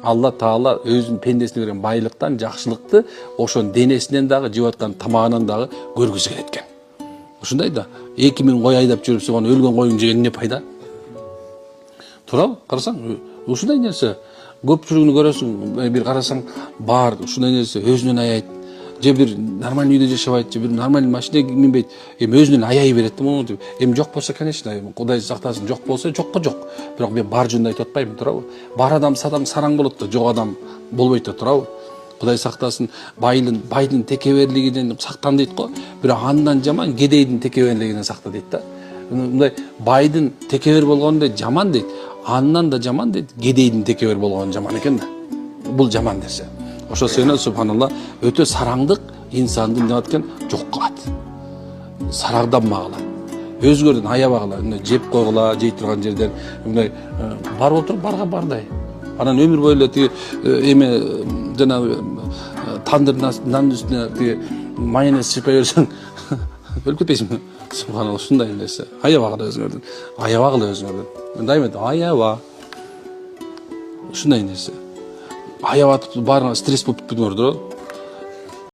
Алла Таала өзүнүн пендесине берген байлыктан, жакшылыкты ошонун денесинен дагы, жеп аткан тамагынан дагы көргүсү келет экен. Ушундай да 2000 кой айдап жүрүп, согон өлгөн коюң жеген эмне пайда? Туурабы? Карасаң, ушундай нерсе. Көпчүлүгүн көрөсүң, бир карасаң, бар ушундай нерсе өзүнөн аябайт. Же бир нормальный үйдө жашабайт, же бир нормальный машинеге минбейт. Эми өзүнөн аябай берет да муну. Эми жок болсо, конечно, Кудай сактасын, жок болсо, жокко жок. Бирок мен бар жөнүндө айтып атпайм, туурабы? Бар адам сараң болот да, жок адам болбойт да, туурабы? Кудай сактасын, байдын текеберлигинен сактан дейт го. Бирок андан жаман кедейдин текеберлигинен сакта дейт да. Мындай байдын текебер болгондой жаман дейт. Андан да жаман дейт, кедейдин текебер болгон жаман экен да. Бул жаман нерсе. Ошо сенен субханалла өтө сараңдык инсанды эмне кылат экен? Жок кылат. Сараңданмагыла. Өзгөрдөн аябагыла, жеп койгула, жей турган жерден мындай бар болуп туруп барга бардай. Анан өмүр бою эле тиги эме жанагы тандыр нандын үстүнө тиги майонез сыйпай берсең өлүп кетпейсиңби? Субханалла, ушундай нерсе. Аябагыла өзүңөрдөн. Аябагыла өзүңөрдөн. Мен дайым айтам, аяба. Ушундай нерсе. Аябатып баарыңа стресс болуп туруңар да.